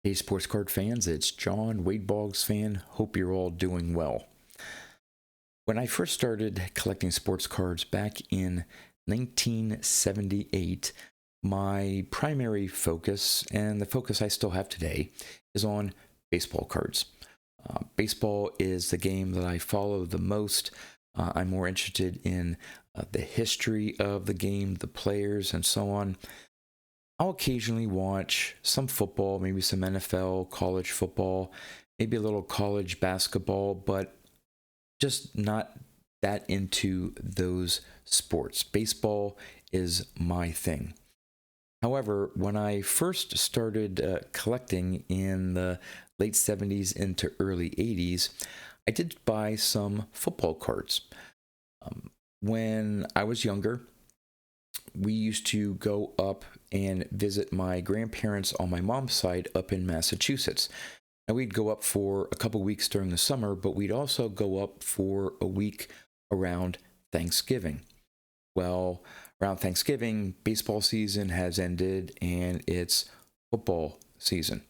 Hey, sports card fans, it's John, Boggs fan. Hope you're all doing well. When I first started collecting sports cards back in 1978, my primary focus, and the focus I still have today, is on baseball cards. Baseball is the game that I follow the most. I'm more interested in the history of the game, the players, and so on. I'll occasionally watch some football, maybe some NFL, college football, maybe a little college basketball, but just not that into those sports. Baseball is my thing. However, when I first started collecting in the late 70s into early 80s, I did buy some football cards. When I was younger, we used to go up and visit my grandparents on my mom's side up in Massachusetts. And we'd go up for a couple weeks during the summer, but we'd also go up for a week around Thanksgiving. Well, around Thanksgiving, baseball season has ended and it's football season.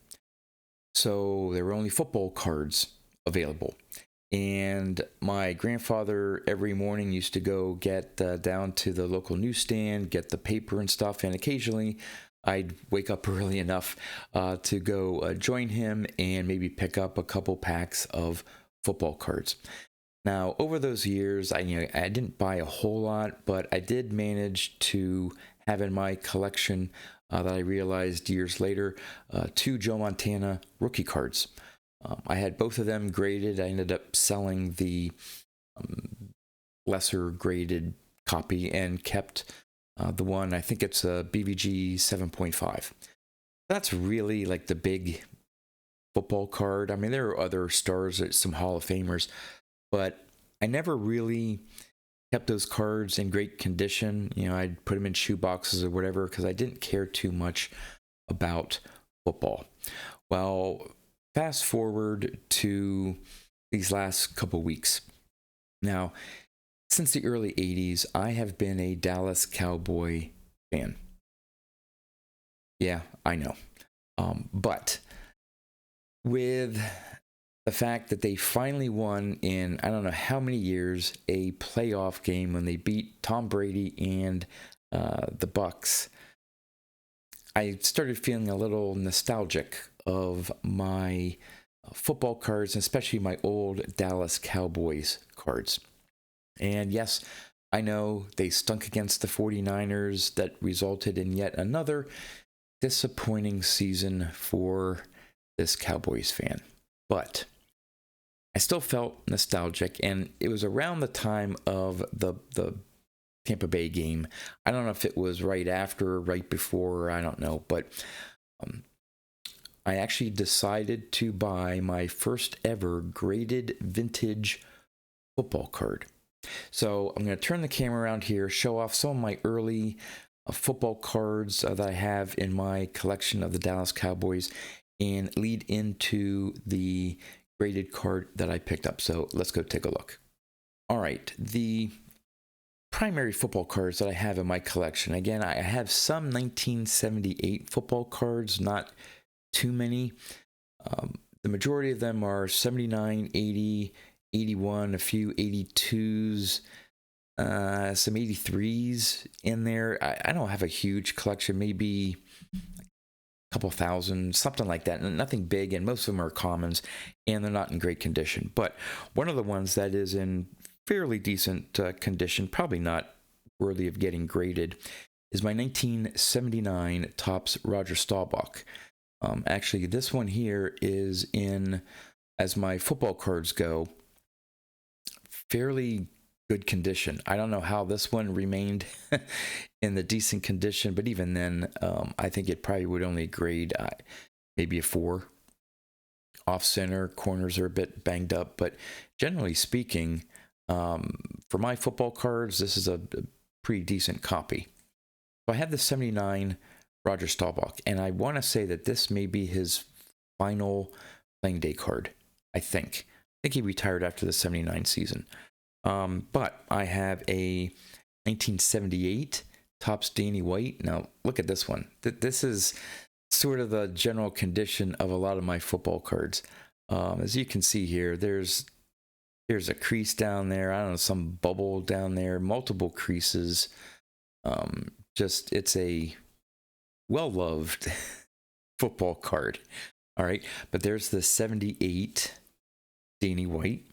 So there were only football cards available. And my grandfather every morning used to go get down to the local newsstand, get the paper and stuff, and occasionally I'd wake up early enough to go join him and maybe pick up a couple packs of football cards. Now, over those years, I didn't buy a whole lot, but I did manage to have in my collection that I realized years later, 2 Joe Montana rookie cards. I had both of them graded. I ended up selling the lesser graded copy and kept the one, I think it's a BVG 7.5. That's really like the big football card. I mean, there are other stars, some Hall of Famers, but I never really kept those cards in great condition. I'd put them in shoe boxes or whatever because I didn't care too much about football. Well, fast forward to these last couple weeks. Now, since the early 80s, I have been a Dallas Cowboy fan. Yeah, I know. But with the fact that they finally won in, I don't know how many years, a playoff game when they beat Tom Brady and the Bucks, I started feeling a little nostalgic of my football cards, especially my old Dallas Cowboys cards. And yes, I know they stunk against the 49ers. That resulted in yet another disappointing season for this Cowboys fan. But I still felt nostalgic, and it was around the time of the Tampa Bay game. I don't know if it was right after or right before, I don't know, but I actually decided to buy my first ever graded vintage football card. So I'm going to turn the camera around here, show off some of my early football cards that I have in my collection of the Dallas Cowboys, and lead into the graded card that I picked up. So let's go take a look. All right, the primary football cards that I have in my collection. Again, I have some 1978 football cards, not too many. The majority of them are 79, 80, 81, a few 82s, some 83s in there. I don't have a huge collection, maybe a couple thousand, something like that. Nothing big, and most of them are commons, and they're not in great condition. But one of the ones that is in fairly decent condition, probably not worthy of getting graded, is my 1979 Topps Roger Staubach. Actually, this one here is in, as my football cards go, fairly good condition. I don't know how this one remained in the decent condition, but even then, I think it probably would only grade maybe a 4. Off center, corners are a bit banged up, but generally speaking, for my football cards, this is a pretty decent copy. So I have the 79 Roger Staubach, and I want to say that this may be his final playing day card. I think he retired after the 79 season. But I have a 1978 Topps Danny White. Now look at this one. This is sort of the general condition of a lot of my football cards. As you can see here, there's a crease down there. I don't know, some bubble down there, multiple creases. Just, it's a well-loved football card. All right, but there's the 78 Danny White.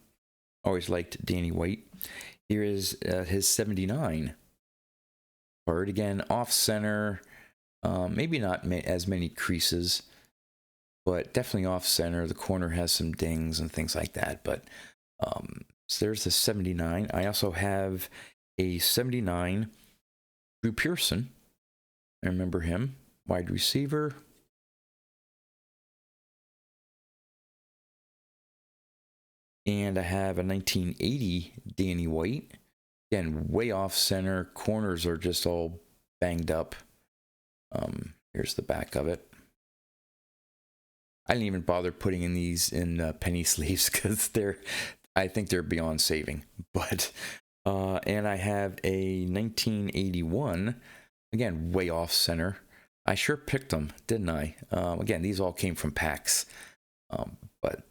Always liked Danny White. Here is his 79 card. Again, off-center. Maybe not as many creases, but definitely off-center. The corner has some dings and things like that. But so there's the 79. I also have a 79 Drew Pearson. I remember him. Wide receiver. And I have a 1980 Danny White. Again, way off center. Corners are just all banged up. Here's the back of it. I didn't even bother putting in these in penny sleeves because I think they're beyond saving. But and I have a 1981. Again, way off center. I sure picked them, didn't I? Again, these all came from packs. But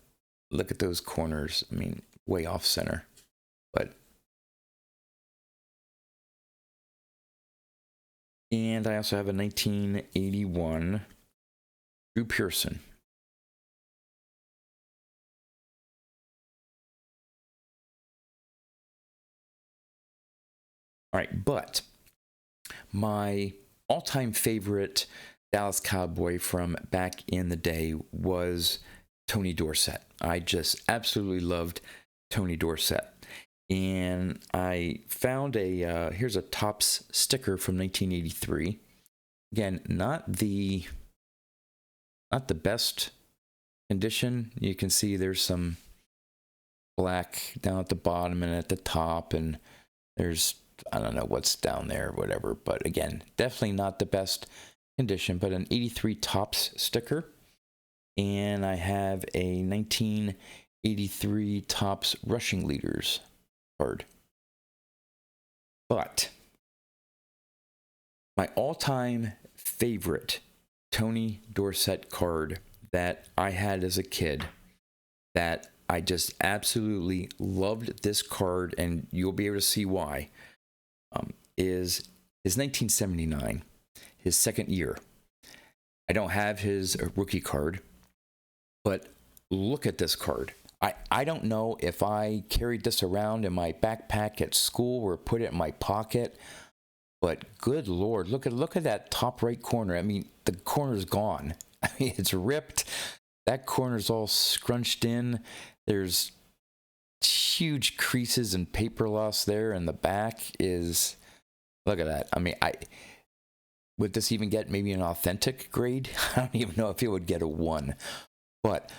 look at those corners. I mean, way off center. But and I also have a 1981 Drew Pearson. All right, but my all-time favorite Dallas Cowboy from back in the day was Tony Dorsett. I just absolutely loved Tony Dorsett. And I found here's a Topps sticker from 1983. Again, not the best condition. You can see there's some black down at the bottom and at the top, and there's, I don't know what's down there, whatever. But again, definitely not the best condition, but an 83 Topps sticker. And I have a 1983 Topps rushing leaders card. But my all-time favorite Tony Dorsett card that I had as a kid, that I just absolutely loved this card, and you'll be able to see why, is 1979, his second year. I don't have his rookie card, but look at this card. I don't know if I carried this around in my backpack at school or put it in my pocket, but good Lord, look at that top right corner. I mean, the corner's gone. I mean, it's ripped. That corner's all scrunched in. There's huge creases and paper loss there, and the back is, look at that. I mean, would this even get maybe an authentic grade? I don't even know if it would get a 1. But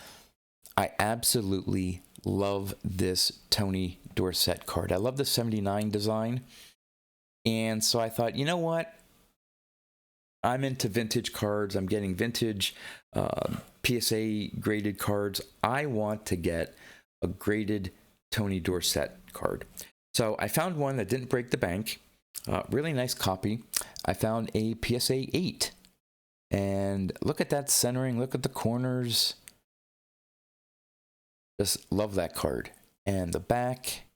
I absolutely love this Tony Dorsett card. I love the 79 design. And so I thought, you know what? I'm into vintage cards. I'm getting vintage PSA graded cards. I want to get a graded Tony Dorsett card. So I found one that didn't break the bank. Really nice copy. I found a PSA 8. And look at that centering. Look at the corners. Just love that card. And the back,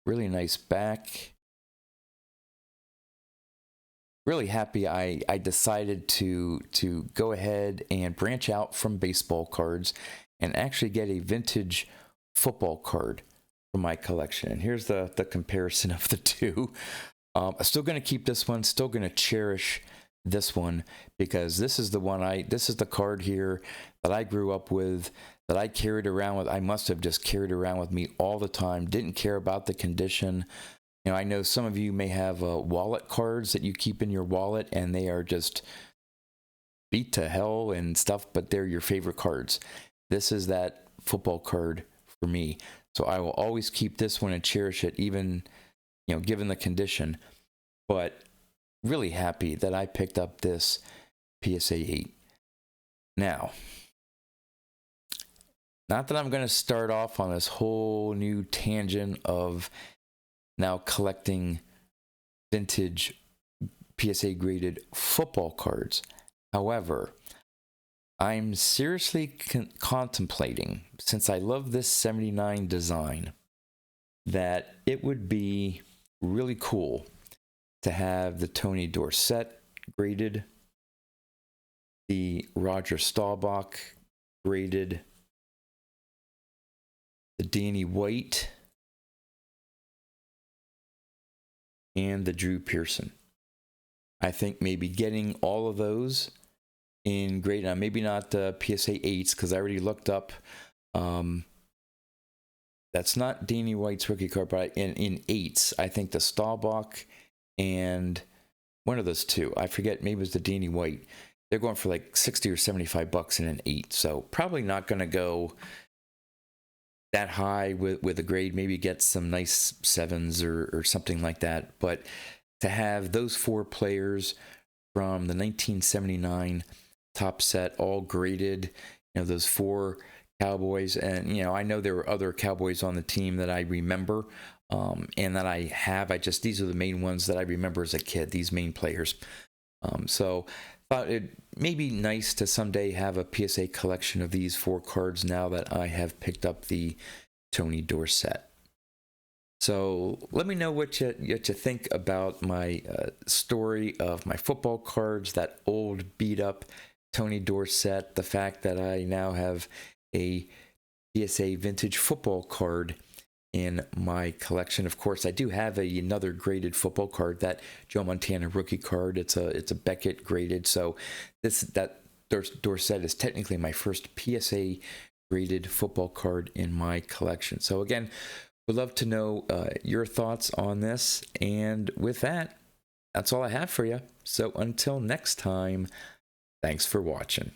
really nice back. Really happy I decided to go ahead and branch out from baseball cards and actually get a vintage football card for my collection. And here's the comparison of the two. I'm still going to keep this one, still going to cherish this one, because this is the one this is the card here that I grew up with, that I carried around with. I must have just carried around with me all the time. Didn't care about the condition. You know, I know some of you may have wallet cards that you keep in your wallet, and they are just beat to hell and stuff, but they're your favorite cards. This is that football card for me. So I will always keep this one and cherish it, even, you know, given the condition. But really happy that I picked up this PSA 8. Now, not that I'm going to start off on this whole new tangent of now collecting vintage PSA graded football cards. However, I'm seriously contemplating, since I love this 79 design, that it would be really cool to have the Tony Dorsett graded, the Roger Staubach graded, the Danny White, and the Drew Pearson. I think maybe getting all of those in grade, maybe not the PSA 8s, because I already looked up. That's not Danny White's rookie card, but in 8s, I think the Staubach and one of those two, I forget, maybe it was the Danny White. They're going for like 60 or 75 bucks in an 8. So probably not going to go that high with a grade. Maybe get some nice 7s or something like that. But to have those 4 players from the 1979 top set all graded, those 4 Cowboys, and I know there were other Cowboys on the team that I remember, and that I have. These are the main ones that I remember as a kid, these main players. So thought it may be nice to someday have a PSA collection of these 4 cards now that I have picked up the Tony Dorsett. So let me know what you think about my story of my football cards, that old beat up Tony Dorsett, the fact that I now have a PSA vintage football card in my collection. Of course, I do have another graded football card, that Joe Montana rookie card. It's a Beckett graded. So that Dorsett is technically my first PSA graded football card in my collection. So again, would love to know your thoughts on this. And with that, that's all I have for you. So until next time, thanks for watching.